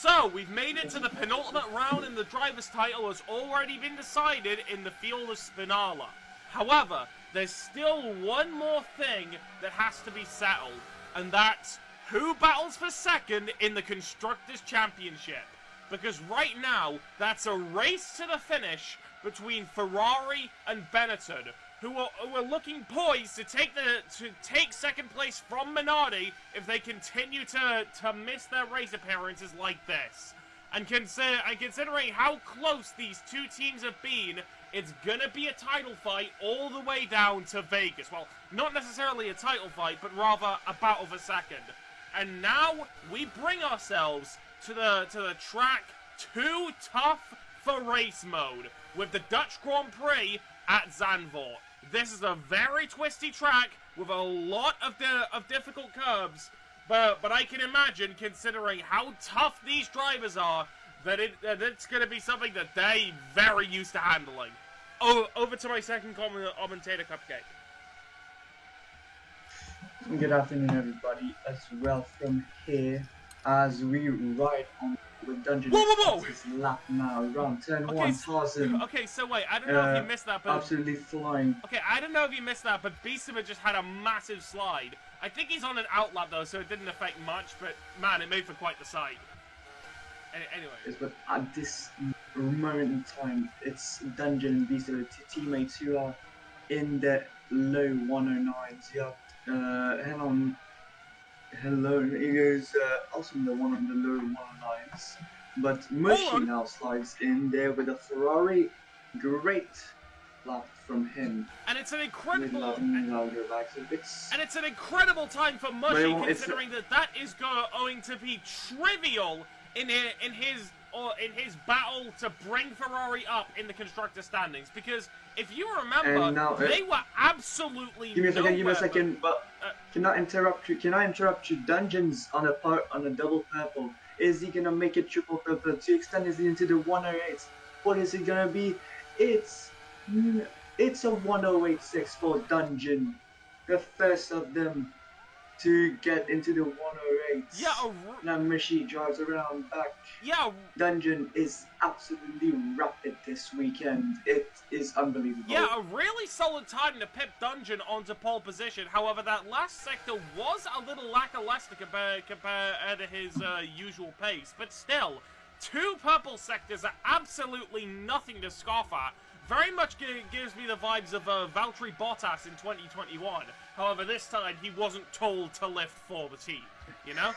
So, we've made it to the penultimate round and the driver's title has already been decided in the Fearless finale. However, there's still one more thing that has to be settled, and that's who battles for second in the Constructors' Championship. Because right now, that's a race to the finish between Ferrari and Benetton, who are looking poised to take second place from Minardi if they continue to miss their race appearances like this. And considering how close these two teams have been, it's gonna be a title fight all the way down to Vegas. Well, not necessarily a title fight, but rather a battle for second. And now we bring ourselves to the track Too Tough for Race mode with the Dutch Grand Prix at Zandvoort. This is a very twisty track with a lot of difficult curves, but I can imagine, considering how tough these drivers are, that it's going to be something that they very used to handling. Oh, over to my second commentator, Cupcake. Good afternoon, everybody, as well from here, as we ride on with Dungeon lap now, around turn 1000. Okay, so wait, I don't know if you missed that, but... Absolutely flying. Okay, I don't know if you missed that, but Beastman just had a massive slide. I think he's on an outlap, though, so it didn't affect much, but, man, it made for quite the sight. Anyway. Yes, but at this moment in time, it's Dungeon and Beastman, two teammates who are in the low 109s. You have, Hamm Mann. Hello, it is also the one on the low 109s, but Mushy now slides in there with a Ferrari. Great lap from him. And it's an incredible. And it's an incredible time for Mushy, considering that is going to be trivial in his battle to bring Ferrari up in the constructor standings, because if you remember, now, they were absolutely. Give me a second. But can I interrupt you? Can I interrupt you? Dungeons on a double purple. Is he gonna make it triple purple to extend it into the 108? What is it gonna be? It's a 108.6 for Dungeon, the first of them to get into the 108. Yeah. Now Mushy drives around back. Yeah. Dungeon is absolutely rapid this weekend. It is unbelievable. Yeah, a really solid time to pip Dungeon onto pole position. However, that last sector was a little lackluster compared to his usual pace. But still, two purple sectors are absolutely nothing to scoff at. Very much gives me the vibes of Valtteri Bottas in 2021. However, this time he wasn't told to lift for the team, you know?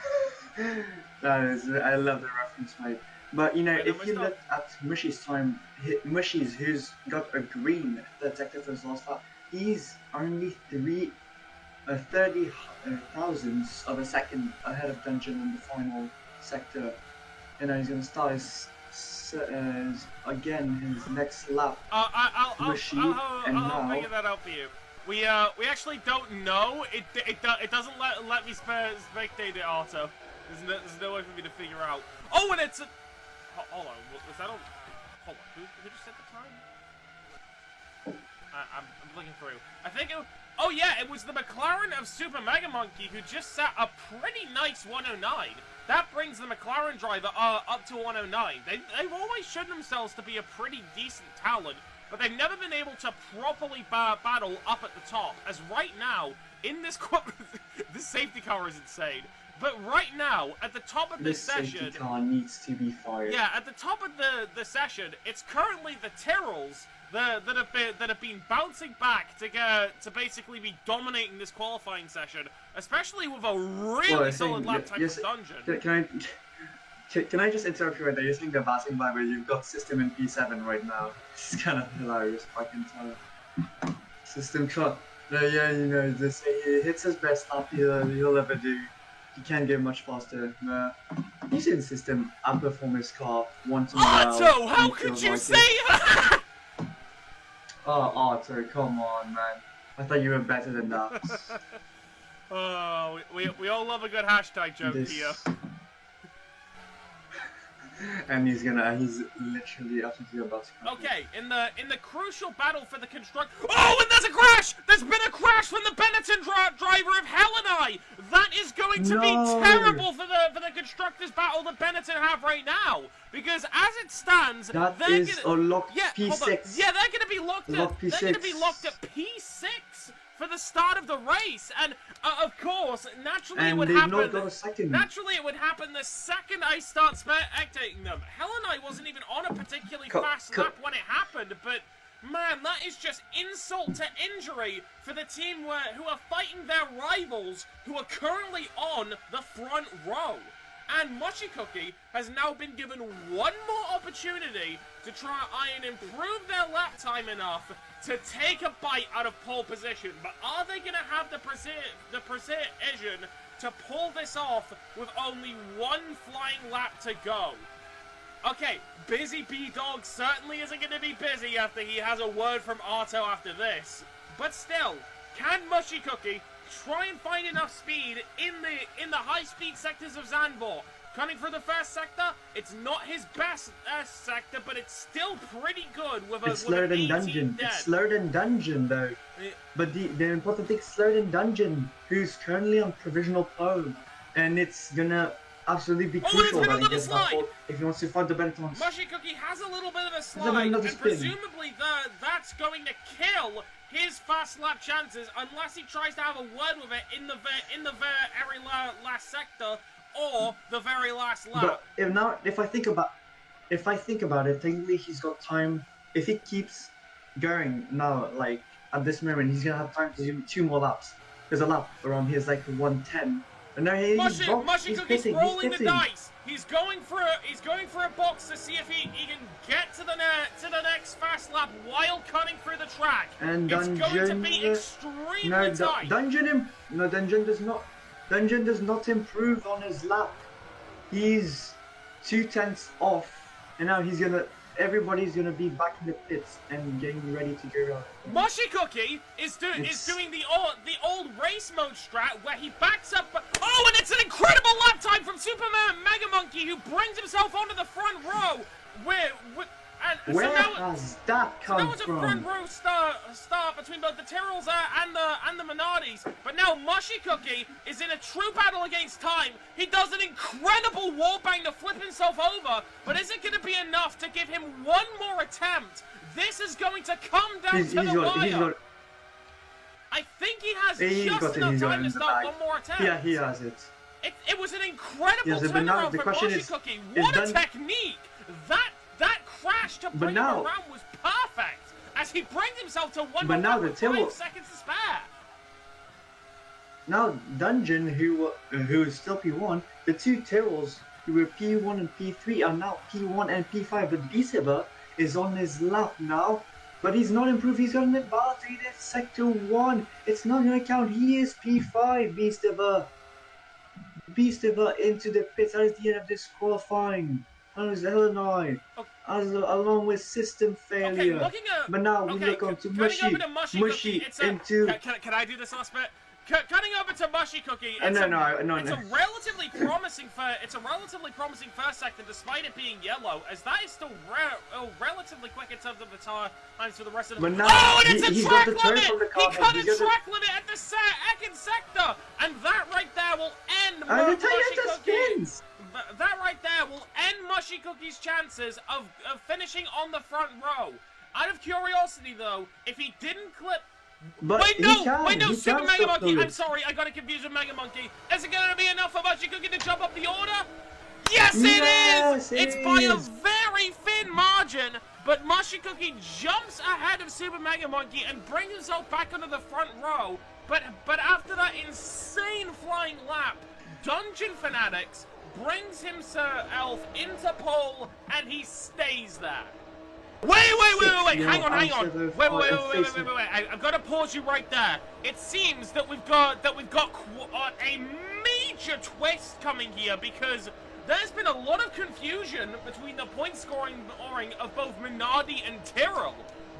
I love the reference, mate. But, you know, if you look at Mushy's time, Mushy's, who's got a green third sector for his last lap, he's only 30 thousandths of a second ahead of Dungeon in the final sector. You know, he's going to start again his next lap. I'll figure that out for you. We actually don't know. It doesn't let me spectate it auto. There's no way for me to figure out. Oh, and it's a... Hold on, was that on... Hold on, who just set the time? I'm looking through. I think it... Oh yeah, it was the McLaren of Super Mega Monkey who just set a pretty nice 109. That brings the McLaren driver up to 109. They've always shown themselves to be a pretty decent talent, but they've never been able to properly battle up at the top. As right now, in this... this safety car is insane. But right now, at the top of this session... This safety car needs to be fired. Yeah, at the top of the session, it's currently the Tyrrells that have been bouncing back to basically be dominating this qualifying session, especially with a really solid lap time for Dungeon. Can I just interrupt you right there? You're saying they're bouncing by, but you've got System in P7 right now. It's kind of hilarious, I can tell. System car. Yeah, you know, he hits his best lap he'll ever do. He can't get much faster. He's in System outperform his car once in a while. Otto, how could you say that? Oh, Otto, come on, man. I thought you were better than that. Oh, we all love a good hashtag joke here. And he's literally absolutely about to crash. Okay, in the crucial battle for the construct. Oh, and there's a crash! There's been a crash from the Benetton driver of Hell and I. That is going to be terrible for the constructors battle that Benetton have right now, because as it stands, that they're is gonna, a locked P6. Yeah, they're going to be locked at P6. They're going to be locked at P6 for the start of the race, and of course, naturally it would happen. Naturally, it would happen the second I start spectating them. Hell and I wasn't even on a particularly fast lap when it happened, but man, that is just insult to injury for the team who are fighting their rivals, who are currently on the front row. And Mushy Cookie has now been given one more opportunity to try and improve their lap time enough to take a bite out of pole position. But are they going to have the precision to pull this off with only one flying lap to go? Okay, Busy B-Dog certainly isn't going to be busy after he has a word from Arto after this. But still, can Mushy Cookie try and find enough speed in the high-speed sectors of Zandvoort? Coming for the first sector, it's not his best sector, but it's still pretty good with it's slowed in dungeon. It's slowed in dungeon though. But the important thing is slowed in dungeon, who's currently on provisional pole, and it's gonna absolutely be crucial that he gets that pole if he wants to find the Benetton. Mushy Cookie has a little bit of a slide, and presumably that's going to kill his fast lap chances unless he tries to have a word with it in the very last sector or the very last lap. But if I think about it, technically he's got time. If he keeps going now, like at this moment, he's gonna have time to do 2 more laps. There's a lap around here is like 110. And now Mushy Cookie's rolling the dice. He's going for a box to see if he can get to the next fast lap while cutting through the track. And it's going to be extremely tight. Dungeon does not improve on his lap. He's 2 tenths off, and now everybody's gonna be back in the pits and getting ready to go out. Mushy Cookie is doing the old race mode strat where he backs up. Oh, and it's an incredible lap time from Superman Mega Monkey, who brings himself onto the front row. Where has that come from? That was a front row start between both the Tyrrells and the Minardis. But now Mushy Cookie is in a true battle against time. He does an incredible wallbang to flip himself over, but is it going to be enough to give him one more attempt? This is going to come down to the wire. I think he has just enough time to start one more attempt. Yeah, he has it. It was an incredible turnaround from Mushy Cookie. What a technique! That crash to bring him around was perfect, as he brings himself to 1 minute with 5 seconds to spare. Now Dungeon, who is still P1, the 2 Tyrrells who were P1 and P3 are now P1 and P5, but Beasaber is on his lap now, but he's not improved. He's got an advantage in Sector 1. It's not going to count. He is P5, Beasaber. Beasaber into the pits. That is the end of this qualifying. As Illinois, along with system failure. But now we look on to Mushy into. Can I do this last bit? Cutting over to Mushy Cookie. It's a relatively promising first sector, despite it being yellow, as that is still relatively quick in terms of the times for the rest of the. But now and it's a track limit. He cut a track limit at the second sector, and that right there will end Mushy Cookie. That right there will end Mushy Cookie's chances of finishing on the front row. Out of curiosity, though, if he didn't clip. Wait, no, Super Mega Monkey. I'm sorry, I got it confused with Mega Monkey. Is it going to be enough for Mushy Cookie to jump up the order? Yes, it is! It's by a very thin margin, but Mushy Cookie jumps ahead of Super Mega Monkey and brings himself back onto the front row. But after that insane flying lap, Dungeon Fanatics brings himself into pole, and he stays there. Wait, hang on. Wait. I've got to pause you right there. It seems that we've got a major twist coming here, because there's been a lot of confusion between the point scoring of both Minardi and Tyrrell.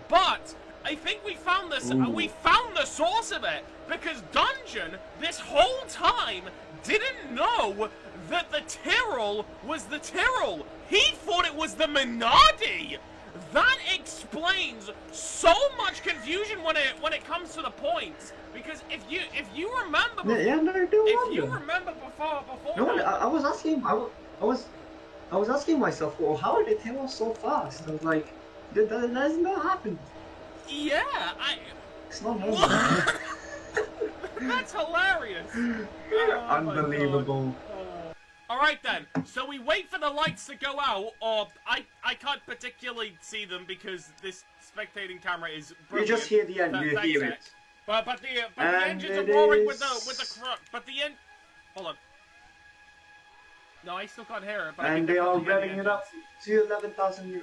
But I think we found this. We found the source of it, because Dungeon this whole time didn't know that the Tyrrell was the Tyrrell. He thought it was the Minardi. That explains so much confusion when it comes to the points. Because if you remember, before, if you remember before, no, I was asking, I was asking myself, well, how did Tyrrell so fast? I was like, that has not happened. Yeah, It's not happening. That's hilarious. Unbelievable. Alright then, so we wait for the lights to go out, or I can't particularly see them because this spectating camera is brilliant. You just hear the end, you hear it. But the engines are roaring with the but the end. Hold on. No, I still can't hear it. But and they are revving it up to 11,000,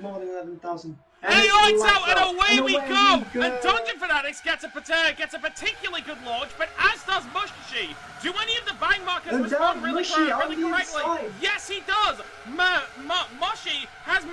more than 11,000. Hey, lights out, and away we go! And Dungeon Fanatics gets a particularly good launch, but as does Mushy. Do any of the bang markers respond really correctly? Yes, he does! Mushy has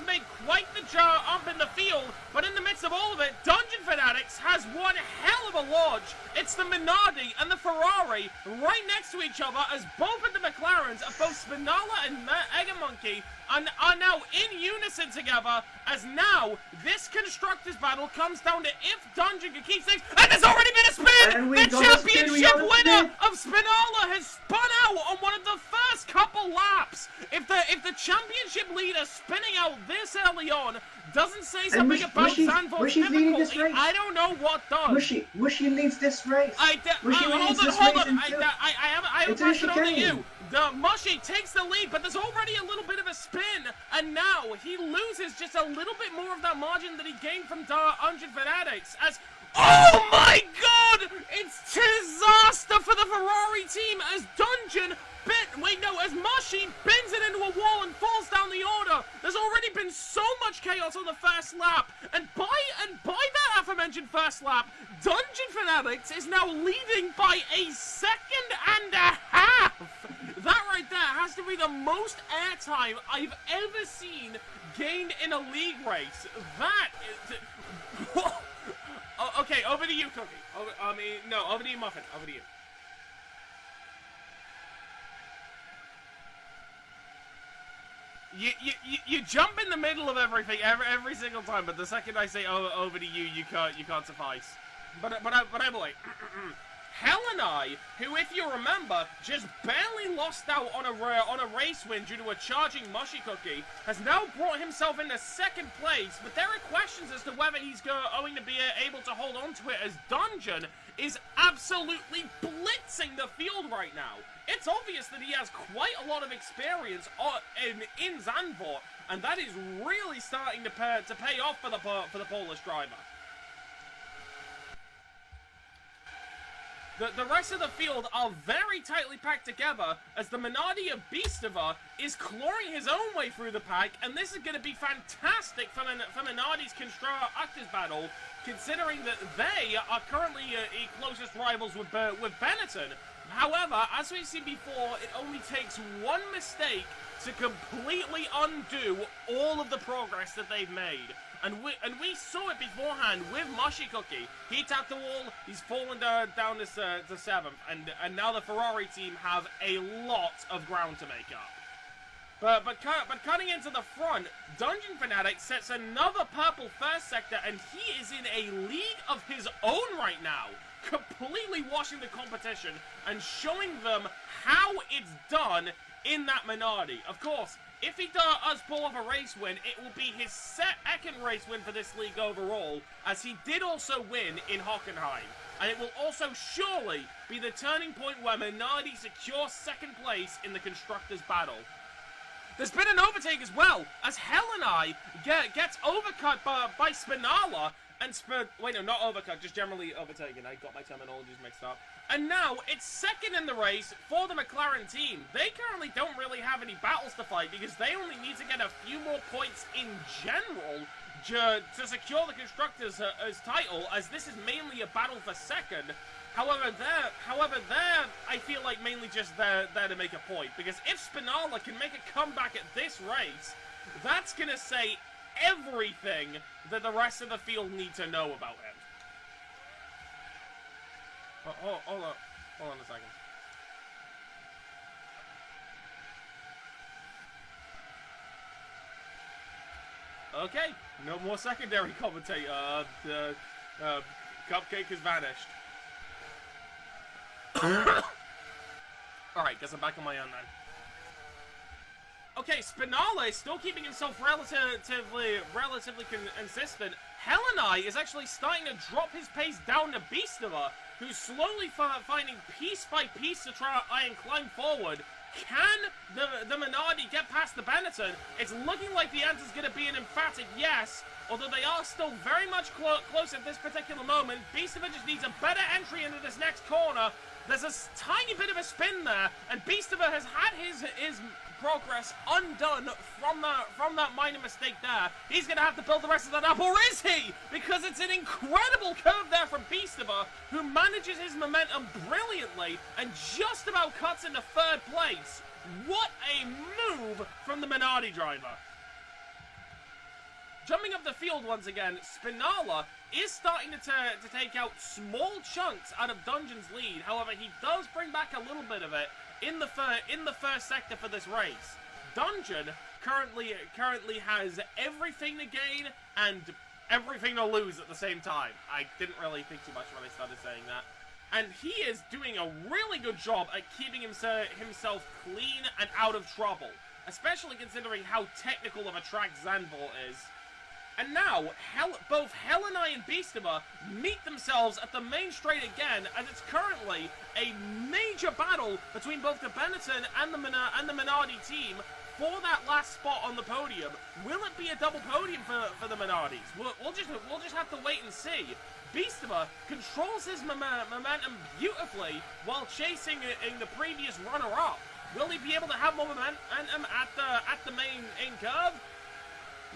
made quite the jump in the field, but in the midst of all of it, Dungeon Fanatics has one hell of a launch. It's the Minardi and the Ferrari right next to each other as both of the McLarens of both Spinala and Egg Monkey are now in unison together, as now this Constructors battle comes down to if Dungeon can keep things. And there's already been a spin! The championship winner of Spinala has spun out on one of the first couple laps. If the championship leader spinning out this early on doesn't say something about Zandvoort's difficulty, I don't know what does. Mushy leads this race. Hold on. I have a question on you. The Mushy takes the lead, but there's already a little bit of a spin, and now he loses just a little bit more of that margin that he gained from Dungeon Fanatics. As oh my God, it's disaster for the Ferrari team as Dungeon. As Mushy bends it into a wall and falls down the order. There's already been so much chaos on the first lap, and by that aforementioned first lap, Dungeon Fanatics is now leading by a second and a half. That right there has to be the most airtime I've ever seen gained in a league race. That is... Okay, over to you, Cookie. Over to you, Muffin. Over to you. You jump in the middle of everything every single time, but the second I say over to you, you can't suffice. But I'm like, Hell and I, who, if you remember, just barely lost out on a race win due to a charging Mushy Cookie, has now brought himself into second place. But there are questions as to whether he's going to be able to hold on to it, as Dungeon is absolutely blitzing the field right now. It's obvious that he has quite a lot of experience in Zandvoort, and that is really starting to pay off for the Polish driver. The rest of the field are very tightly packed together as the Minardi of Beastava is clawing his own way through the pack, and this is going to be fantastic for Minardi's Constructors battle, considering that they are currently closest rivals with Benetton. However, as we've seen before, it only takes one mistake to completely undo all of the progress that they've made. And we saw it beforehand with Mushy Cookie. He tapped the wall, he's fallen down to 7th, and now the Ferrari team have a lot of ground to make up. But cutting into the front, Dungeon Fanatic sets another purple first sector, and he is in a league of his own right now, completely washing the competition and showing them how it's done in that Minardi. Of course, if he does pull off a race win, it will be his second race win for this league overall, as he did also win in Hockenheim. And it will also surely be the turning point where Minardi secures second place in the Constructors battle. There's been an overtake as well, as Helena gets overcut by Spinala, and not overcut, just generally overtaken. I got my terminologies mixed up. And now, it's second in the race for the McLaren team. They currently don't really have any battles to fight because they only need to get a few more points in general to secure the Constructors' title, as this is mainly a battle for second. However, there, I feel like mainly just there to make a point, because if Spinala can make a comeback at this race, that's going to say everything that the rest of the field need to know about him. Hold on a second. Okay, no more secondary commentator. The cupcake has vanished. Alright, guess I'm back on my own then. Okay, Spinala is still keeping himself relatively consistent. Hellenai is actually starting to drop his pace down to Beastava, who's slowly finding piece by piece to try and climb forward. Can the Minardi get past the Benetton? It's looking like the answer's going to be an emphatic yes, although they are still very much close at this particular moment. Beastava just needs a better entry into this next corner. There's a tiny bit of a spin there, and Beastava has had his progress undone from that minor mistake there. He's going to have to build the rest of that up, or is he? Because it's an incredible curve there from Beastava, who manages his momentum brilliantly and just about cuts into third place. What a move from the Minardi driver. Jumping up the field once again, Spinala is starting to take out small chunks out of Dungeon's lead. However, he does bring back a little bit of it in the first sector for this race. Dungeon currently has everything to gain and everything to lose at the same time. I didn't really think too much when I started saying that. And he is doing a really good job at keeping himself clean and out of trouble, especially considering how technical of a track Zandvoort is. And now, both Hellenai and Beastava meet themselves at the main straight again, as it's currently a major battle between both the Benetton and the Minardi team for that last spot on the podium. Will it be a double podium for the Minardis? We'll just have to wait and see. Beastava controls his momentum beautifully while chasing the previous runner-up. Will he be able to have more momentum at the main curve?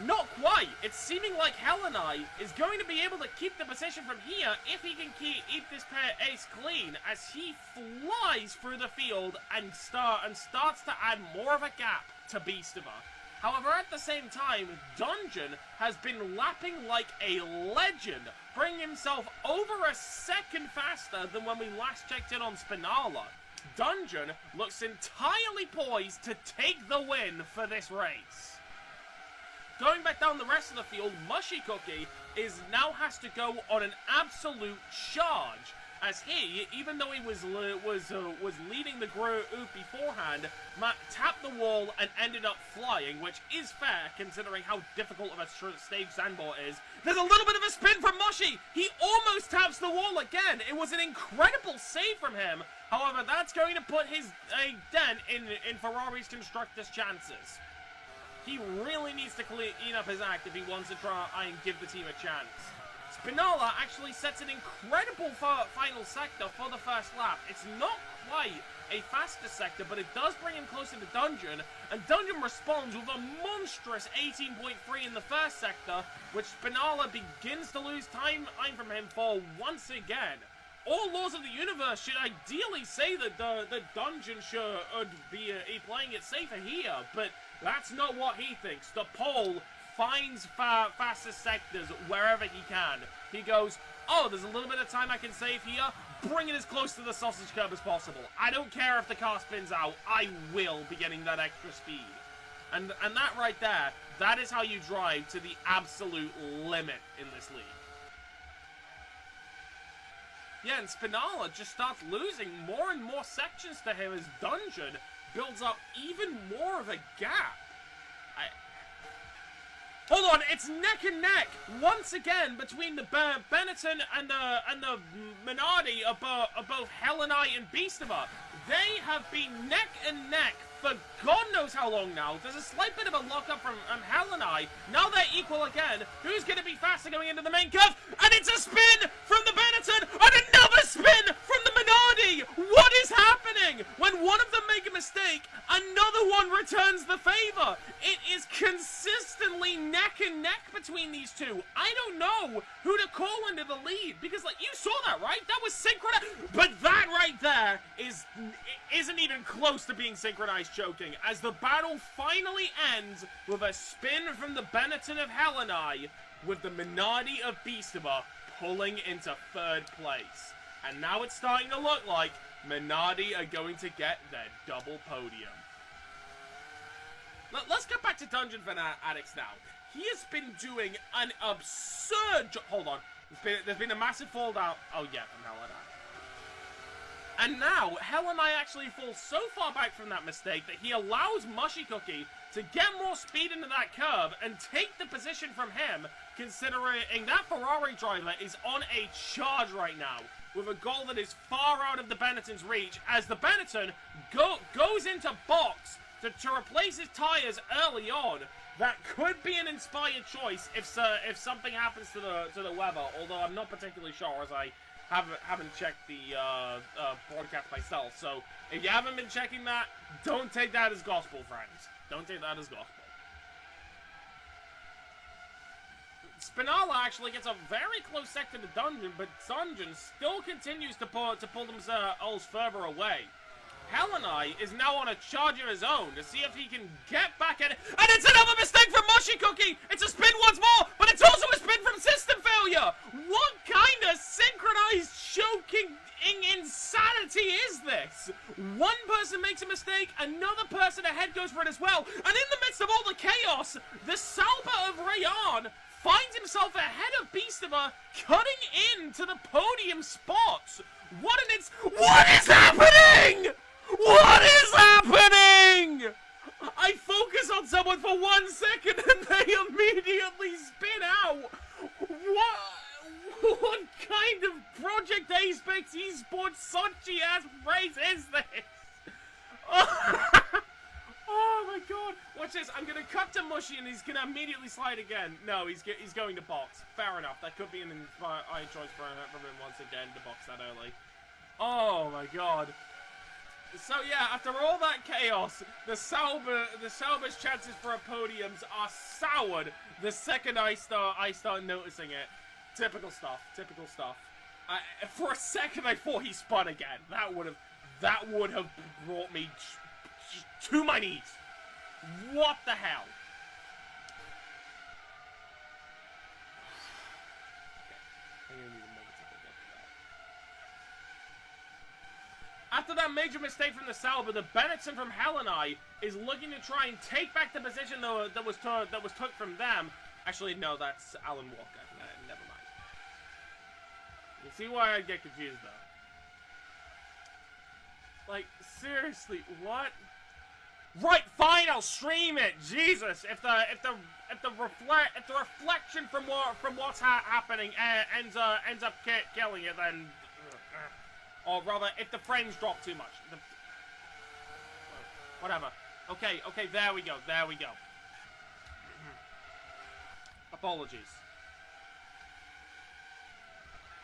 Not quite. It's seeming like Hellenai is going to be able to keep the position from here if he can keep this pace clean, as he flies through the field and starts to add more of a gap to Beastava. However, at the same time, Dungeon has been lapping like a legend, bringing himself over a second faster than when we last checked in on Spinala. Dungeon looks entirely poised to take the win for this race. Going back down the rest of the field, Mushy Cookie now has to go on an absolute charge, as he, even though he was leading the group beforehand, tapped the wall and ended up flying, which is fair considering how difficult of a stage Zandvoort is. There's a little bit of a spin from Mushy. He almost taps the wall again. It was an incredible save from him. However, that's going to put a dent in Ferrari's constructors' chances. He really needs to clean up his act if he wants to try and give the team a chance. Spinala actually sets an incredible final sector for the first lap. It's not quite a faster sector, but it does bring him closer to Dungeon, and Dungeon responds with a monstrous 18.3 in the first sector, which Spinala begins to lose time from him for once again. All laws of the universe should ideally say that the Dungeon should be playing it safer here, but that's not what he thinks. The pole finds fastest sectors wherever he can. He goes, oh, there's a little bit of time I can save here. Bring it as close to the sausage curb as possible. I don't care if the car spins out. I will be getting that extra speed. And that right there, that is how you drive to the absolute limit in this league. Yeah, and Spinala just starts losing more and more sections to him as Dungeon builds up even more of a gap. Hold on, it's neck and neck once again between the Benetton and the Minardi of both Hellenai and Beastava. They have been neck and neck for God knows how long now. There's a slight bit of a lockup from Hellenai. Now they're equal again. Who's going to be faster going into the main curve? And it's a spin from the Benetton and another spin from the Minardi. What is happening? When one of them make a mistake, another one returns the favor. It is consistently neck and neck between these two. I don't know who to call into the lead, because like you saw that, right? That was synchronized. But that right there isn't even close to being synchronized choking, as the battle finally ends with a spin from the Benetton of Hellenai, with the Minardi of Beastava pulling into third place. And now it's starting to look like Minardi are going to get their double podium. Let's get back to Dungeon Fanatics now. He has been doing an absurd hold on. There's been a massive fall down. Oh, yeah, from Hell and I. And now, Hell and I actually fall so far back from that mistake that he allows Mushy Cookie to get more speed into that curb and take the position from him, considering that Ferrari driver is on a charge right now, with a goal that is far out of the Benetton's reach, as the Benetton goes into box to replace his tyres early on. That could be an inspired choice if something happens to the weather, although I'm not particularly sure, as I haven't checked the broadcast myself. So if you haven't been checking that, don't take that as gospel, friends. Don't take that as gospel. Spinala actually gets a very close sector to Dungeon, but Dungeon still continues to pull themselves further away. Hell and I is now on a charge of his own to see if he can get back at it. And it's another mistake from Mushy Cookie! It's a spin once more, but it's also a spin from system failure! What kind of synchronized choking insanity is this? One person makes a mistake, another person ahead goes for it as well, and in the midst of all the chaos, the Salba of Rayon finds himself ahead of Beastimer, cutting into the podium spots. What is happening? What is happening? I focus on someone for 1 second and they immediately spin out. What kind of Project A-Specs esports Sochi ass race is this? Oh my god. Watch this. I'm going to cut to Mushy and he's going to immediately slide again. No, he's going to box. Fair enough. That could be an inspired choice for him once again to box that early. Oh my god. So yeah, after all that chaos, the Sauber's chances for a podiums are soured the second I start noticing it. Typical stuff. Typical stuff. For a second, I thought he spun again. That would have brought me to my knees. What the hell? After that major mistake from the Sauber, the Benetton from Hell and I is looking to try and take back the position that was took from them. Actually, no, that's Alan Walker. Never mind. You see why I get confused though? Like, seriously, what? Right, fine, I'll stream it. Jesus, if the reflection from what's happening ends up killing it, then. Or rather, if the frames drop too much. Whatever. Okay, there we go. Apologies.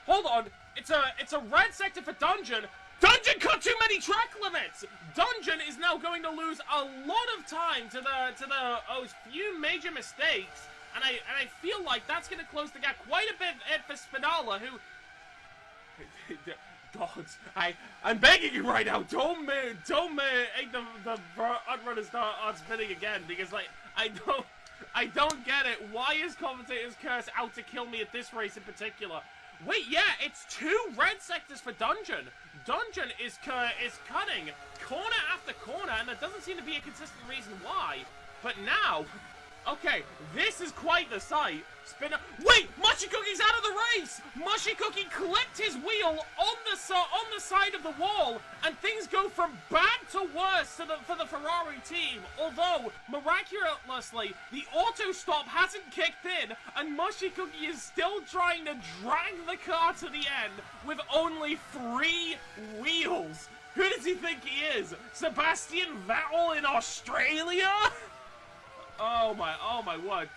Hold on! It's a red sector for Dungeon! Dungeon cut too many track limits! Dungeon is now going to lose a lot of time to those few major mistakes, and I feel like that's going to close the gap quite a bit for Spinala, who... Gods, I'm begging you right now, don't make the Unrunner start spinning again, because like I don't get it. Why is Commentator's Curse out to kill me at this race in particular? Wait, yeah, it's 2 red sectors for Dungeon. Dungeon is cutting corner after corner, and there doesn't seem to be a consistent reason why. But now, okay, this is quite the sight. Wait, Mushy Cookie's out of the race! Mushy Cookie clipped his wheel on the side of the wall, and things go from bad to worse for the Ferrari team. Although, miraculously, the auto stop hasn't kicked in, and Mushy Cookie is still trying to drag the car to the end with only 3 wheels. Who does he think he is? Sebastian Vettel in Australia? Oh my word.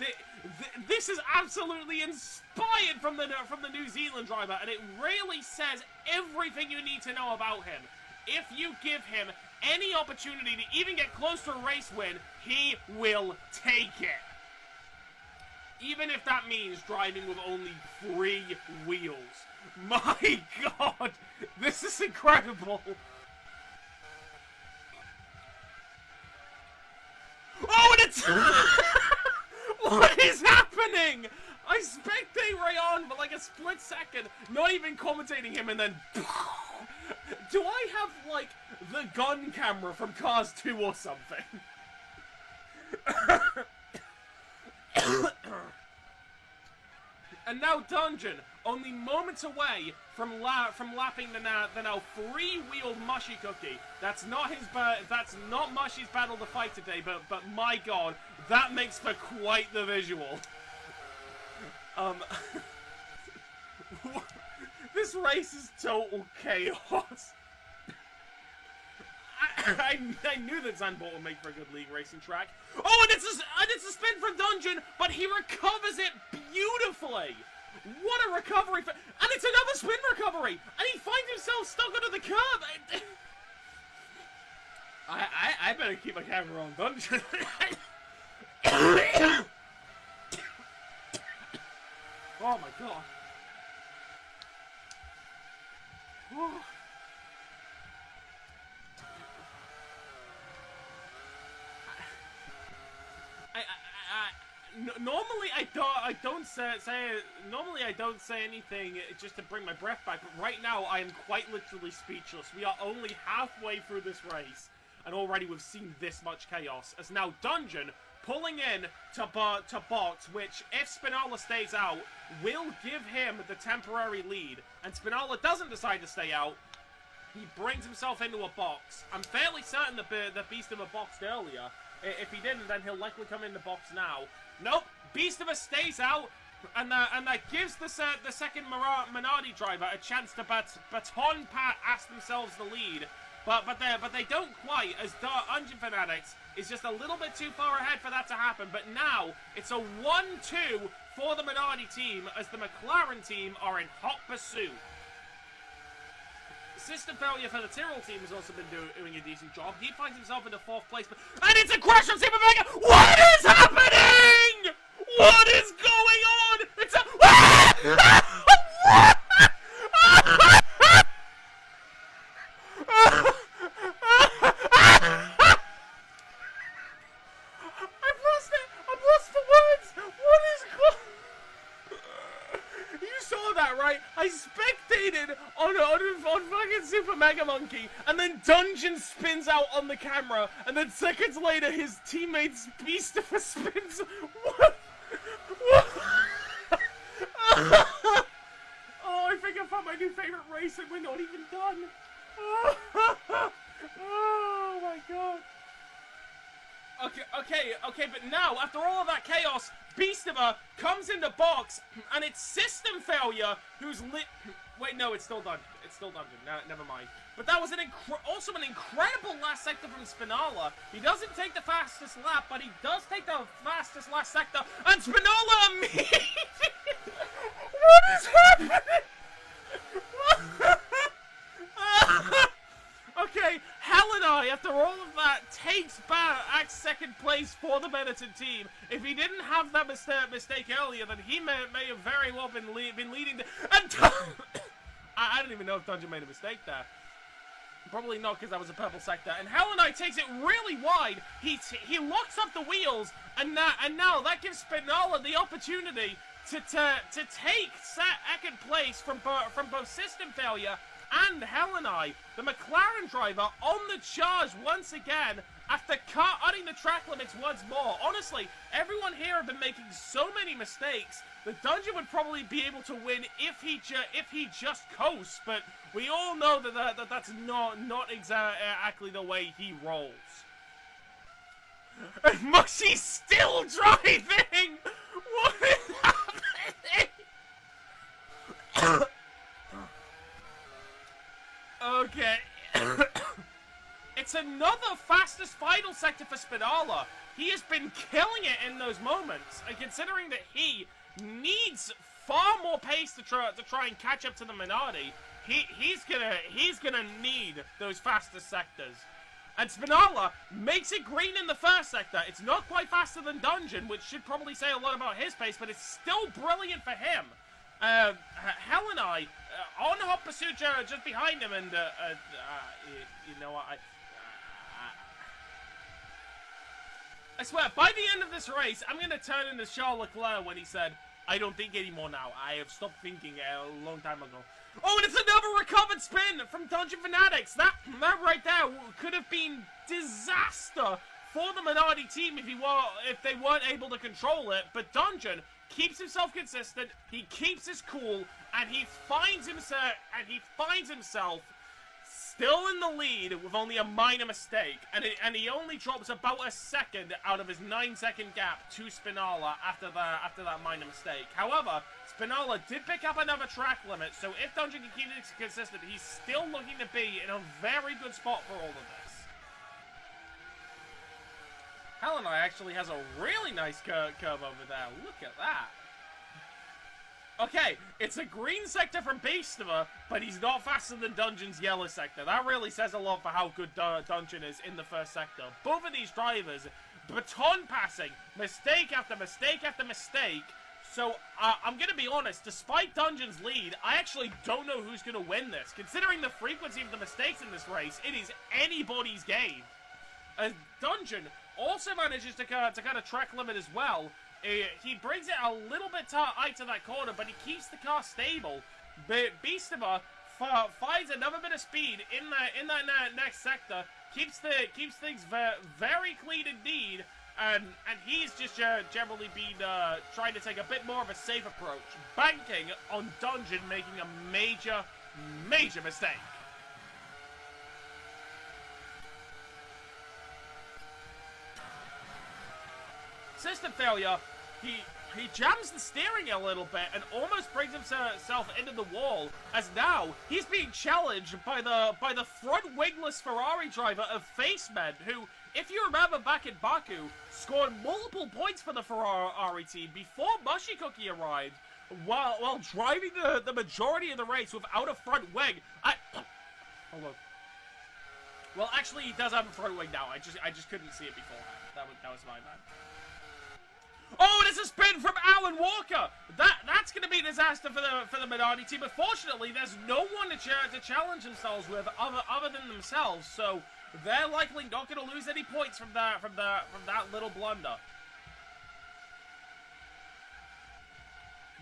This is absolutely inspired from the New Zealand driver, and it really says everything you need to know about him. If you give him any opportunity to even get close to a race win, he will take it. Even if that means driving with only 3 wheels. My god, this is incredible. Oh, and it's... What is happening? I spectate Rayon for like a split second, not even commentating him, and then... Do I have, like, the gun camera from Cars 2 or something? And now Dungeon, only moments away from lapping the now three-wheeled Mushy Cookie. That's not Mushy's battle to fight today, but my god, that makes for quite the visual. This race is total chaos. I knew that Zandvoort would make for a good league racing track. Oh, and it's a spin from Dungeon, but he recovers it beautifully. What a recovery! And it's another spin recovery, and he finds himself stuck under the curb. I better keep my camera on Dungeon. Oh my god. Oh. Normally I don't say anything just to bring my breath back, but right now I am quite literally speechless. We are only halfway through this race, and already we've seen this much chaos. As now Dungeon pulling in to box, which if Spinala stays out, will give him the temporary lead. And Spinala doesn't decide to stay out. He brings himself into a box. I'm fairly certain that Beastiver boxed earlier. If he didn't, then he'll likely come in the box now. Nope, Beastiver stays out, and that gives the second Minardi driver a chance to baton pass themselves the lead. But they don't quite, as Dungeon Fanatics is just a little bit too far ahead for that to happen. But now it's a 1-2 for the Minardi team, as the McLaren team are in hot pursuit. System failure for the Tyrrell team has also been doing a decent job. He finds himself in the 4th place, and it's a crash from Super Mega! What is happening? What is going on? It's a... I've lost for words! What is going... You saw that, right? I spectated on fucking Super Mega Monkey, and then Dungeon spins out on the camera, and then seconds later his teammates Beastifer spins. What? Oh, I think I found my new favorite race, and we're not even done. Oh my god. Okay, but now, after all of that chaos, Beastiver comes into box, and it's System Failure who's lit... Wait, no, it's still Dungeon. It's still Dungeon. No, never mind. But that was also an incredible last sector from Spinala. He doesn't take the fastest lap, but he does take the fastest last sector, and Spinala immediately... What is happening? Okay, Hell and I, after all of that, takes back second place for the Benetton team. If he didn't have that mistake earlier, then he may have very well been leading the... And I don't even know if Dungeon made a mistake there. Probably not, because that was a purple sector. And Hell and I takes it really wide. He locks up the wheels, and now that gives Spinala the opportunity to take second place from both System Failure and Hell and I. The McLaren driver on the charge once again after cutting the track limits once more. Honestly, everyone here have been making so many mistakes that Dungeon would probably be able to win if he just coasts, but we all know that's not exactly the way he rolls. And Mushy's still driving! What is happening? Okay. It's another fastest final sector for Spinala. He has been killing it in those moments, and considering that he needs far more pace to try and catch up to the Minardi, he's gonna need those fastest sectors. And Spinala makes it green in the first sector. It's not quite faster than Dungeon, which should probably say a lot about his pace, but it's still brilliant for him. Hell and I, on hot pursuit just behind him, and, you know what, I swear, by the end of this race, I'm gonna turn into Charles Leclerc when he said, "I don't think anymore now. I have stopped thinking a long time ago." Oh, and it's another recovered spin from Dungeon Fanatics. That right there could have been disaster for the Minardi team if they weren't able to control it, but Dungeon keeps himself consistent, he keeps his cool, and he finds himself still in the lead with only a minor mistake, and he only drops about a second out of his 9-second gap to Spinala after that minor mistake. However, Spinala did pick up another track limit, so if Dungeon can keep it consistent, he's still looking to be in a very good spot for all of this. Helena actually has a really nice curve over there. Look at that. Okay, it's a green sector from Beastimer, but he's not faster than Dungeon's yellow sector. That really says a lot for how good Dungeon is in the first sector. Both of these drivers, baton passing, mistake after mistake after mistake. So, I'm going to be honest, despite Dungeon's lead, I actually don't know who's going to win this. Considering the frequency of the mistakes in this race, it is anybody's game. Dungeon also manages to kind of track limit as well. He brings it a little bit tight to that corner, but he keeps the car stable. But Beastimer finds another bit of speed in that next sector, keeps things very clean indeed, and he's just generally been trying to take a bit more of a safe approach, banking on Dungeon making a major mistake. System failure. He jams the steering a little bit and almost brings himself into the wall, as now he's being challenged by the front wingless Ferrari driver of Facemen, who, if you remember back in Baku, scored multiple points for the Ferrari team before Mushy Cookie arrived, while driving the majority of the race without a front wing. Hold on. Well, actually, he does have a front wing now. I just couldn't see it beforehand. That was my bad. Oh, and it's a spin from Alan Walker! That's going to be a disaster for the Minardi team, but fortunately, there's no one to challenge themselves with other than themselves, so they're likely not going to lose any points from that little blunder.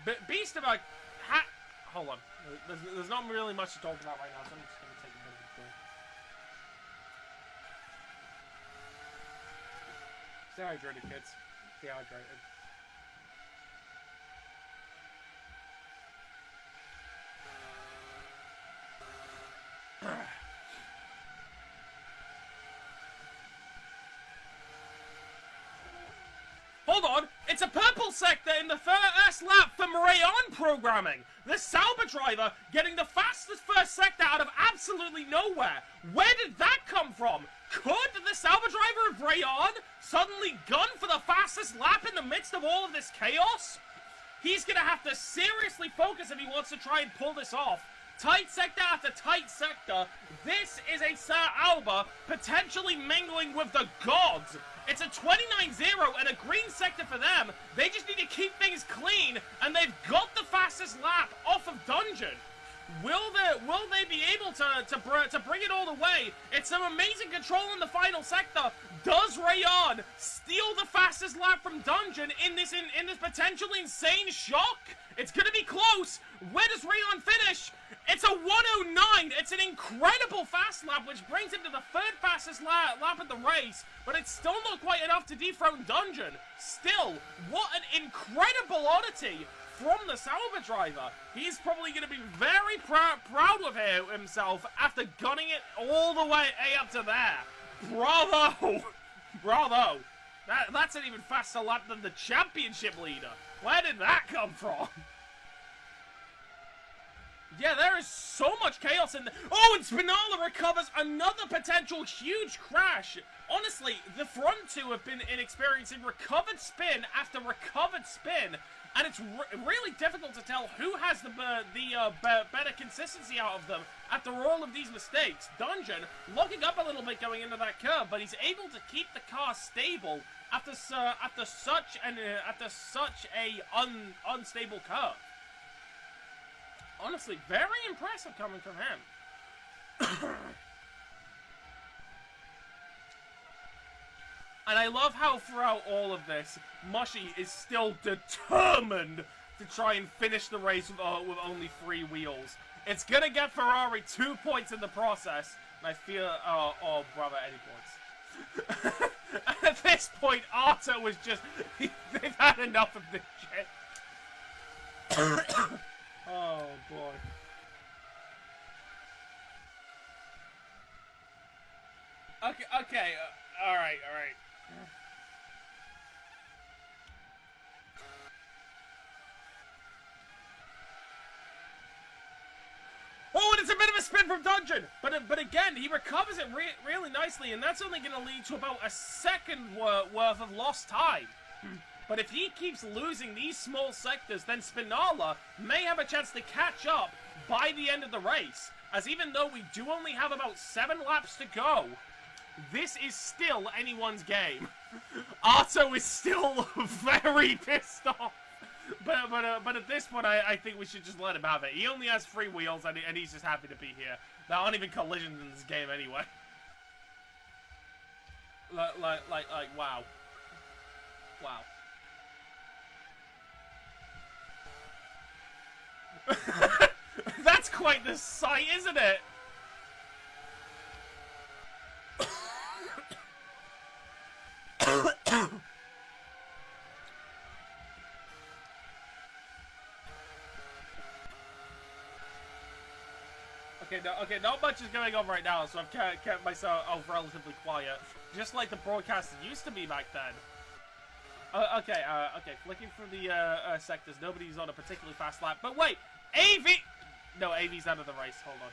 But Beastimer, hold on, there's not really much to talk about right now, so I'm just going to take a bit of a break. Stay hydrated, kids. Stay hydrated. Hold on, it's a purple sector in the first lap for Rayon programming. The Sauber driver getting the fastest first sector out of absolutely nowhere. Where did that come from? Could the Sauber driver of Rayon suddenly gun for the fastest lap in the midst of all of this chaos? He's gonna have to seriously focus if he wants to try and pull this off. Tight sector after tight sector. This is a Sir Alba potentially mingling with the gods. It's a 29-0 and a green sector for them. They just need to keep things clean, and they've got the fastest lap off of Dungeon. Will they be able to bring it all the way? It's some amazing control in the final sector. Does Rayon steal the fastest lap from Dungeon in this potentially insane shock? It's gonna be close. Where does Rayon finish? It's a 109. It's an incredible fast lap, which brings him to the third fastest lap of the race, but it's still not quite enough to dethrone Dungeon. Still, what an incredible oddity from the Sauber driver. He's probably going to be very proud of himself after gunning it all the way up to there. Bravo! Bravo! That's an even faster lap than the championship leader. Where did that come from? Yeah, there is so much chaos in there. Oh, and Spinala recovers another potential huge crash. Honestly, the front two have been experiencing recovered spin after recovered spin, and it's really difficult to tell who has the better consistency out of them after all of these mistakes. Dungeon locking up a little bit going into that curve, but he's able to keep the car stable after such a unstable curve. Honestly, very impressive coming from him. And I love how throughout all of this, Mushy is still determined to try and finish the race with only 3 wheels. It's gonna get Ferrari 2 points in the process, and I feel, oh brother, any points. At this point, Arto was just... They've had enough of this shit. Oh, boy. Okay, alright. Oh, and it's a bit of a spin from Dungeon! But again, he recovers it really nicely, and that's only going to lead to about a second worth of lost time. But if he keeps losing these small sectors, then Spinala may have a chance to catch up by the end of the race. As even though we do only have about 7 laps to go, this is still anyone's game. Arto is still very pissed off. But at this point, I think we should just let him have it. He only has 3 wheels, and he's just happy to be here. There aren't even collisions in this game anyway. Like, wow. Wow. That's quite the sight, isn't it? Okay, not much is going on right now, so I've kept myself relatively quiet. Just like the broadcast used to be back then. Okay, flicking through the sectors. Nobody's on a particularly fast lap. But wait! AV! No, AV's out of the race. Hold on.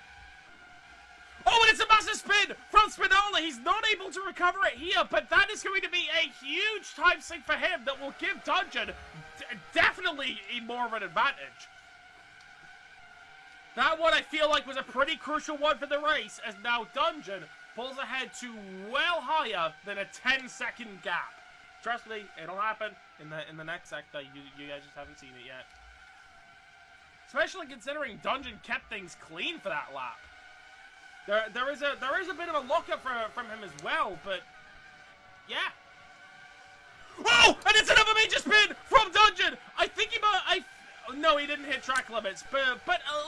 Oh, and it's a massive spin from Spinala! He's not able to recover it here, but that is going to be a huge time sink for him that will give Dungeon definitely more of an advantage. That one I feel like was a pretty crucial one for the race, as now Dungeon pulls ahead to well higher than a 10-second gap. Trust me, it'll happen in the next sector. You guys just haven't seen it yet. Especially considering Dungeon kept things clean for that lap. There is a bit of a lockup from him as well, but yeah. Oh, and it's another major spin from Dungeon. I think no, he didn't hit track limits, but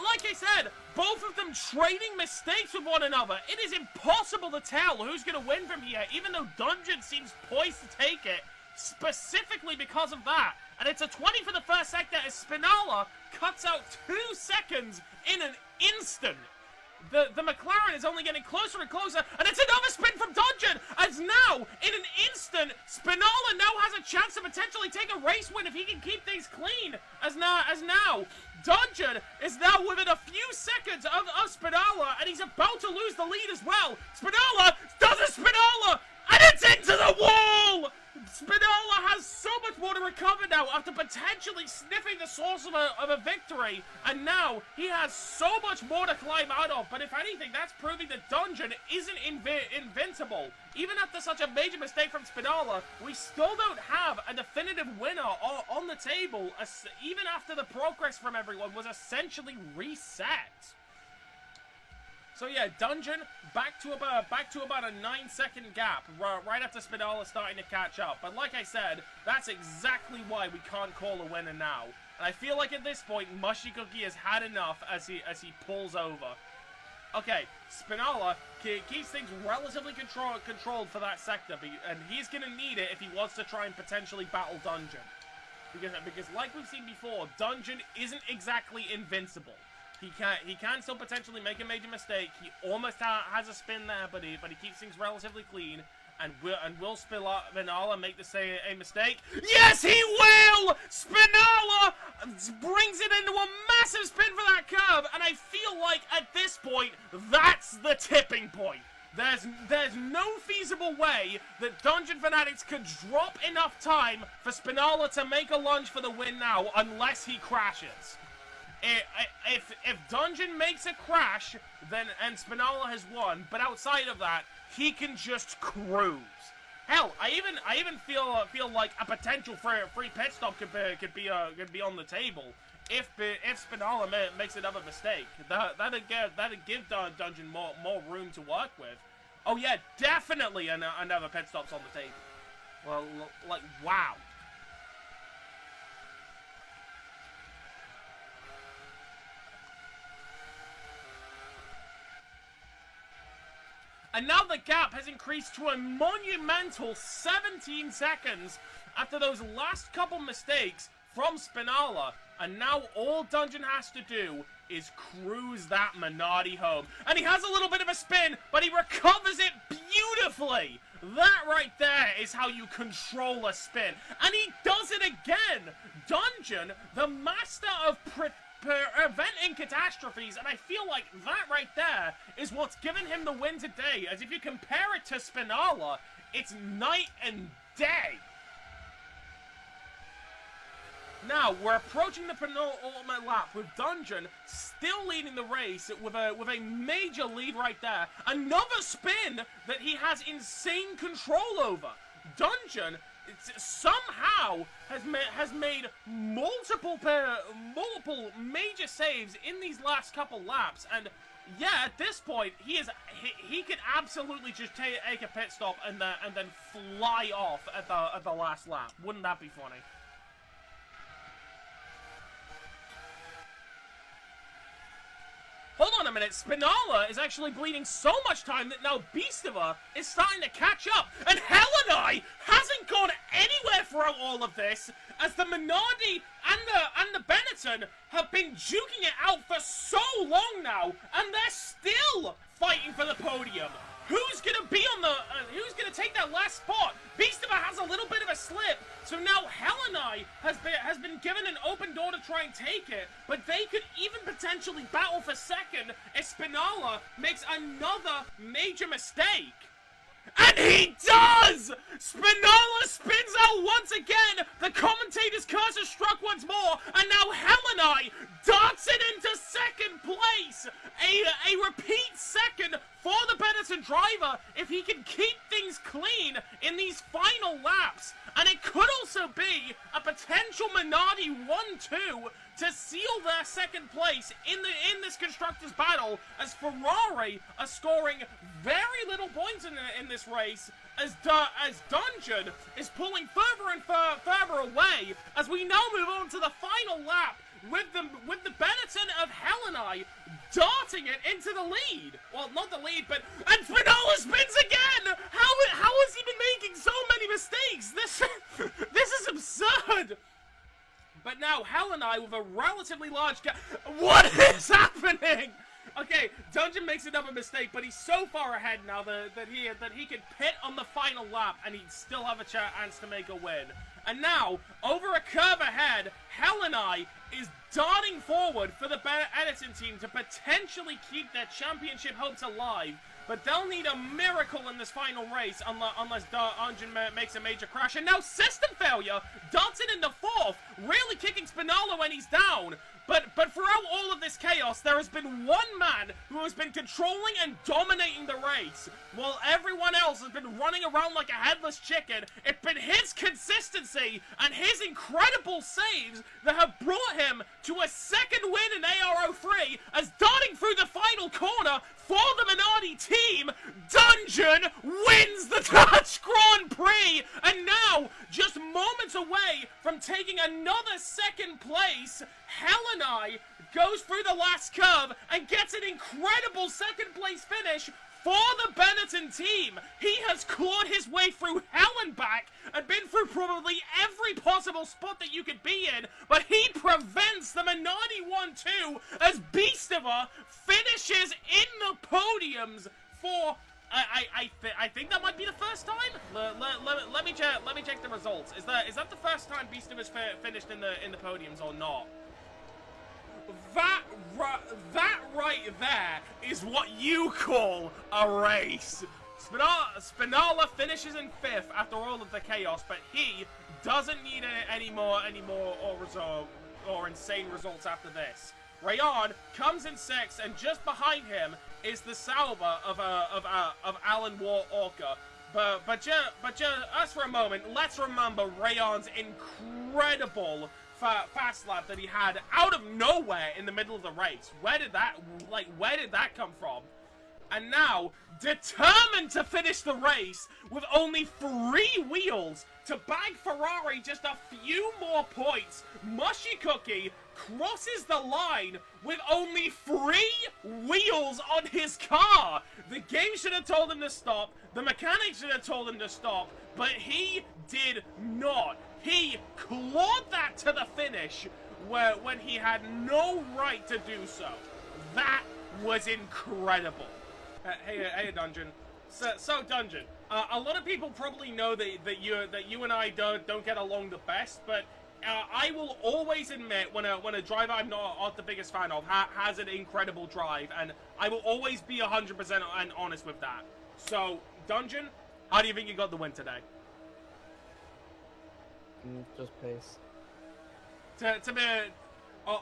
like I said, both of them trading mistakes with one another. It is impossible to tell who's going to win from here, even though Dungeon seems poised to take it, specifically because of that. And it's a 20 for the first sector as Spinala cuts out 2 seconds in an instant. The McLaren is only getting closer and closer, and it's another spin from Dungeon, as now, in an instant, Spinala now has a chance to potentially take a race win if he can keep things clean, as now, Dungeon is now within a few seconds of Spinala, and he's about to lose the lead as well. Spinala does a Spinala, and it's into the wall! Spinala has so much more to recover now after potentially sniffing the source of a victory, and now he has so much more to climb out of. But if anything, that's proving that Dungeon isn't invincible. Even after such a major mistake from Spinala, we still don't have a definitive winner on the table, even after the progress from everyone was essentially reset. So yeah, Dungeon back to about a 9-second gap right after Spinala starting to catch up. But like I said, that's exactly why we can't call a winner now. And I feel like at this point, Mushy Cookie has had enough as he pulls over. Okay, Spinala keeps things relatively controlled for that sector, and he's gonna need it if he wants to try and potentially battle Dungeon. Because like we've seen before, Dungeon isn't exactly invincible. He can still potentially make a major mistake. He almost has a spin there, but he keeps things relatively clean. And will Spinala make a mistake? Yes, he will! Spinala brings it into a massive spin for that curve, and I feel like at this point, that's the tipping point. There's no feasible way that Dungeon Fanatics could drop enough time for Spinala to make a lunge for the win now, unless he crashes. If Dungeon makes a crash, and Spinala has won, but outside of that, he can just cruise. Hell, I even feel like a potential for a free pit stop could be on the table if Spinala makes another mistake. That'd give Dungeon more room to work with. Oh yeah, definitely another pit stop's on the table. Well, like wow. And now the gap has increased to a monumental 17 seconds after those last couple mistakes from Spinala. And now all Dungeon has to do is cruise that Minardi home. And he has a little bit of a spin, but he recovers it beautifully. That right there is how you control a spin. And he does it again. Dungeon, the master of preventing catastrophes, and I feel like that right there is what's given him the win today. As if you compare it to Spinala, it's night and day. Now, we're approaching the penultimate lap with Dungeon still leading the race with a major lead right there. Another spin that he has insane control over. Dungeon somehow has made multiple major saves in these last couple laps, and yeah, at this point he could absolutely just take a pit stop and then fly off at the last lap. Wouldn't that be funny? Hold on a minute, Spinala is actually bleeding so much time that now Beastava is starting to catch up, and Heleni hasn't gone anywhere throughout all of this, as the Minardi and the Benetton have been juking it out for so long now, and they're still fighting for the podium. Who's gonna be on the? Who's gonna take that last spot? Beastava has a little bit of a slip, so now Heleni has been given an open door to try and take it. But they could even potentially battle for second if Spinala makes another major mistake. And he does! Spinala spins out once again! The commentator's curse is struck once more, and now Heleni darts it into second place! A repeat second for the Benetton driver if he can keep things clean in these final laps. And it could also be a potential Minardi 1-2 to seal their second place in this Constructors' battle, as Ferrari are scoring very little points in this race, as Dungeon is pulling further and further away, as we now move on to the final lap with the Benetton of Heleni darting it into the lead. Well, not the lead, but and Spinala spins again. How has he been making so many mistakes? This is absurd. But now Heleni with a relatively large gap. What is happening? Okay, Dungeon makes another mistake, but he's so far ahead now that he can pit on the final lap and he'd still have a chance to make a win. And now, over a curve ahead, Heleni is darting forward for the Benetton team to potentially keep their championship hopes alive. But they'll need a miracle in this final race unless Dungeon makes a major crash. And now System Failure darts it into fourth, really kicking Spinala when he's down. But throughout all of this chaos, there has been one man who has been controlling and dominating the race, while everyone else has been running around like a headless chicken. It's been his consistency and his incredible saves that have brought him to a second win in AR03, as darting through the final corner for the Minardi team, Dungeon wins the Dutch Grand Prix, and now, just moments away from taking another second place, Heleni goes through the last curve and gets an incredible second place finish for the Benetton team. He has clawed his way through hell and back and been through probably every possible spot that you could be in, but he prevents the Minardi 1-2 as Beastava finishes in the podiums for I think that might be the first time. Let me check the results. Is that the first time Beastava's finished in the podiums or not? That right there is what you call a race. Spinala finishes in 5th after all of the chaos, but he doesn't need any more or insane results after this. Rayon comes in 6th, and just behind him is the Salva of Alan Walker. But just for a moment, let's remember Rayon's incredible fast lap that he had out of nowhere in the middle of the race. Where did that come from? And now, determined to finish the race with only 3 wheels to bag Ferrari just a few more points. Mushy Cookie crosses the line with only 3 wheels on his car. The game should have told him to stop. The mechanics should have told him to stop, but he did not. He clawed that to the finish when he had no right to do so. That was incredible. Hey, Dungeon. So Dungeon. A lot of people probably know that you and I don't get along the best, but I will always admit when a driver I'm not the biggest fan of has an incredible drive, and I will always be 100% honest with that. So, Dungeon, how do you think you got the win today? Just pace. To be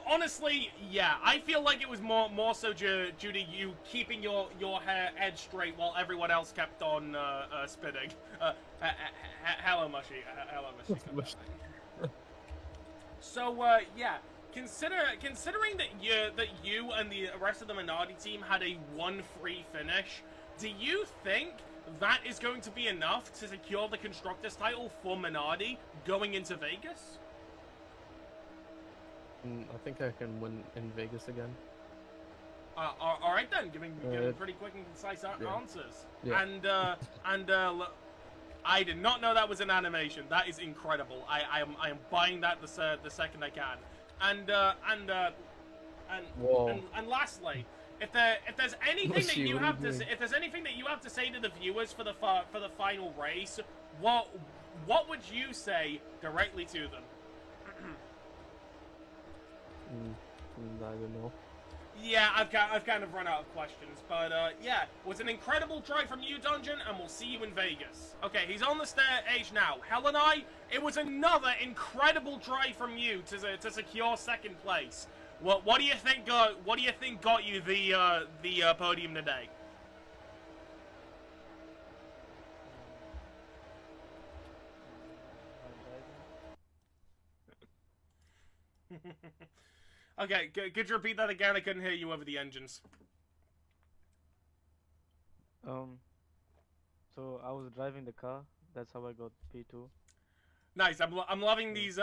honestly, yeah, I feel like it was more so due to you keeping your head straight while everyone else kept on spinning. Hello, Mushy. Hello, Mushy. So, yeah, considering that you and the rest of the Minardi team had a 1-3 finish, do you think that is going to be enough to secure the Constructors title for Minardi going into Vegas? I think I can win in Vegas again. All right then, giving pretty quick and concise answers. Yeah. And I did not know that was an animation. That is incredible. I am buying that the second I can. And lastly, if there's anything that you have to if there's anything that you have to say to the viewers for the final race, what would you say directly to them? I don't know. Yeah, I've kind of run out of questions, but yeah, it was an incredible drive from you, Dungeon, and we'll see you in Vegas. Okay, he's on the stage now. Hell and I, it was another incredible drive from you to secure second place. What do you think got you the podium today? Okay, could you repeat that again? I couldn't hear you over the engines. So I was driving the car. That's how I got P2. Nice. I'm loving these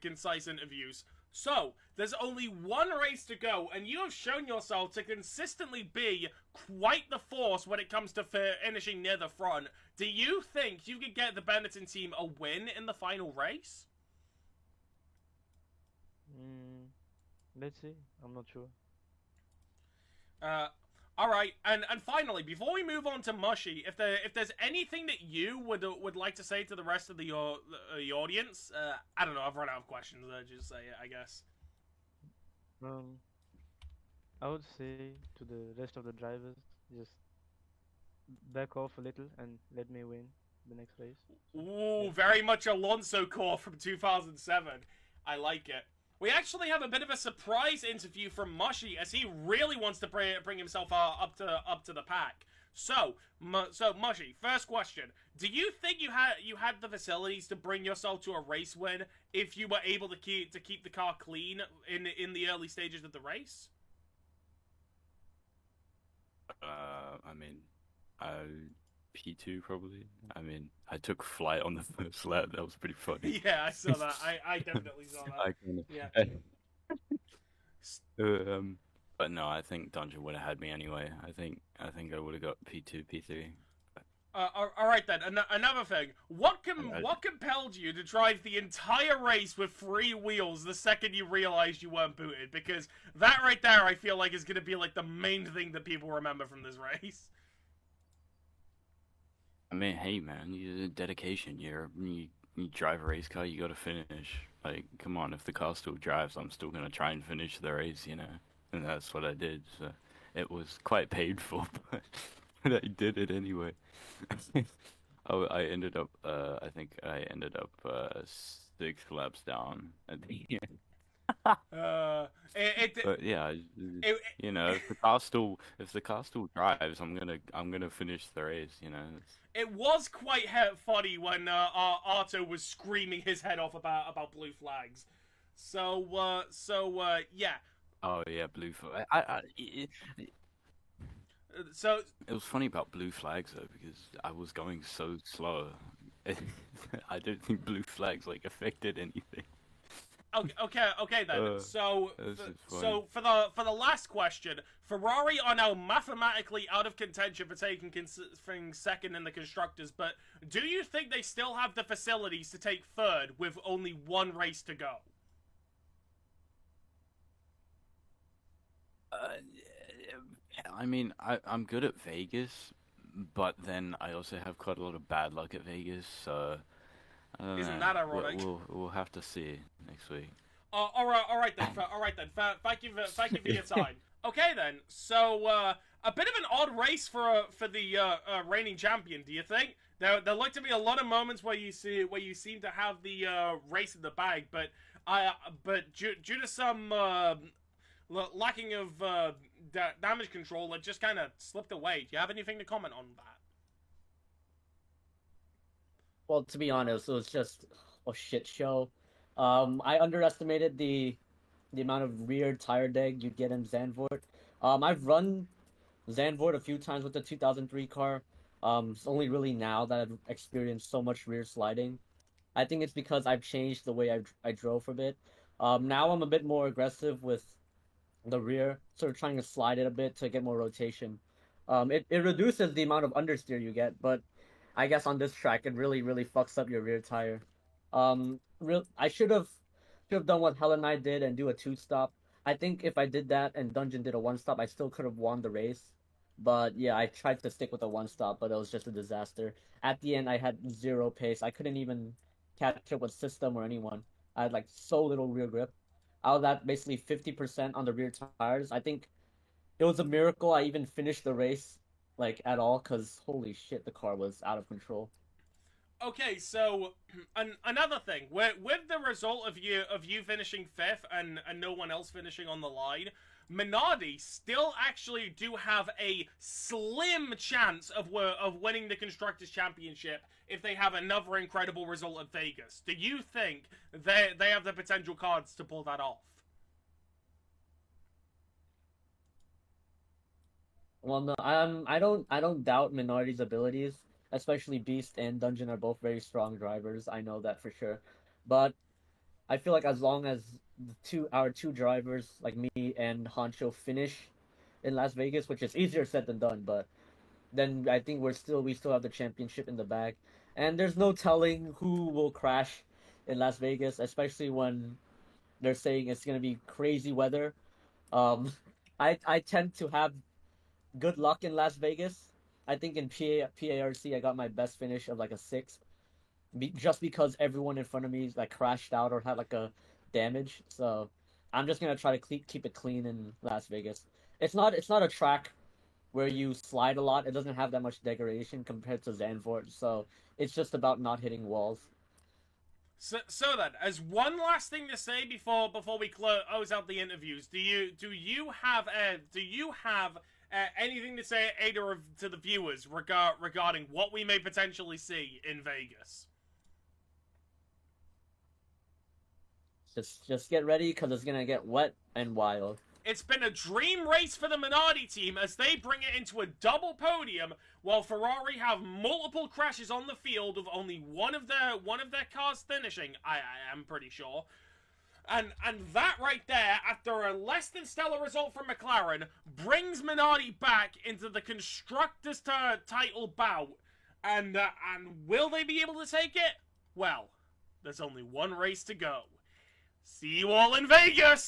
concise interviews. So there's only one race to go, and you have shown yourself to consistently be quite the force when it comes to finishing near the front. Do you think you could get the Benetton team a win in the final race? Let's see. I'm not sure. All right, and finally, before we move on to Mushy, if there's anything that you would like to say to the rest of the audience, I don't know. I've run out of questions. Just say it, I guess. I would say to the rest of the drivers, just back off a little and let me win the next race. Ooh, very much Alonso core from 2007. I like it. We actually have a bit of a surprise interview from Mushy, as he really wants to bring himself up to the pack. So Mushy, first question: do you think you had the facilities to bring yourself to a race win if you were able to keep the car clean in the early stages of the race? I mean, P2 probably. I mean, I took flight on the first lap. That was pretty funny. Yeah, I saw that. I definitely saw that. Yeah. But no, I think Dungeon would have had me anyway. I think I would have got P2, P3. All right then. Another thing. What compelled you to drive the entire race with 3 wheels the second you realized you weren't booted? Because that right there, I feel like, is going to be like the main thing that people remember from this race. I mean, hey man, dedication. You drive a race car, you got to finish. Like, come on, if the car still drives, I'm still gonna try and finish the race, you know. And that's what I did. So it was quite painful, but I did it anyway. I ended up, I think I ended up 6 laps down at the end. But yeah, you know, if the car still drives, I'm gonna finish the race, you know. It was quite funny when Arto was screaming his head off about blue flags. So yeah. Oh yeah, blue flag. So it was funny about blue flags though, because I was going so slow. I don't think blue flags like affected anything. Okay then. So This is so funny. for the last question, Ferrari are now mathematically out of contention for taking second in the constructors. But do you think they still have the facilities to take third with only one race to go? I mean, I'm good at Vegas, but then I also have quite a lot of bad luck at Vegas, so I don't Isn't know. that ironic? We'll have to see next week. All right then. Thank you for your time. Okay then. So a bit of an odd race for the reigning champion. Do you think there like to be a lot of moments where you seem to have the race in the bag, but due to some lacking of damage control, it just kind of slipped away. Do you have anything to comment on that? Well, to be honest, it was just a shit show. I underestimated the amount of rear tire drag you'd get in Zandvoort. I've run Zandvoort a few times with the 2003 car. It's only really now that I've experienced so much rear sliding. I think it's because I've changed the way I drove a bit. Now I'm a bit more aggressive with the rear, sort of trying to slide it a bit to get more rotation. It reduces the amount of understeer you get, but I guess on this track it really fucks up your rear tire. I should have done what Helen and I did and do a 2-stop. I think if I did that and Dungeon did a 1-stop, I still could have won the race. But yeah, I tried to stick with a 1-stop, but it was just a disaster. At the end, I had 0 pace. I couldn't even catch up with system or anyone. I had like so little rear grip. Out of that, basically 50% on the rear tires. I think it was a miracle I even finished the race like at all, because holy shit, the car was out of control. Okay, so another thing, with the result of you finishing fifth and no one else finishing on the line, Minardi still actually do have a slim chance of winning the Constructors' Championship if they have another incredible result at Vegas. Do you think they have the potential cards to pull that off? Well, no, I don't doubt Minardi's abilities. Especially Beast and Dungeon are both very strong drivers. I know that for sure. But I feel like as long as our two drivers, like me and Honcho, finish in Las Vegas, which is easier said than done, but then I think we still have the championship in the bag. And there's no telling who will crash in Las Vegas, especially when they're saying it's gonna be crazy weather. Um, I tend to have good luck in Las Vegas. I think in PARC I got my best finish of like a 6, just because everyone in front of me like crashed out or had like a damage. So I'm just gonna try to keep it clean in Las Vegas. It's not a track where you slide a lot. It doesn't have that much degradation compared to Zandvoort. So it's just about not hitting walls. So then, as one last thing to say before we close out the interviews, do you have anything to say either to the viewers regarding what we may potentially see in Vegas? Just get ready, because it's gonna get wet and wild. It's been a dream race for the Minardi team as they bring it into a double podium, while Ferrari have multiple crashes on the field with only one of their cars finishing. I am pretty sure. And that right there, after a less than stellar result from McLaren, brings Minardi back into the Constructors' title bout. And will they be able to take it? Well, there's only one race to go. See you all in Vegas!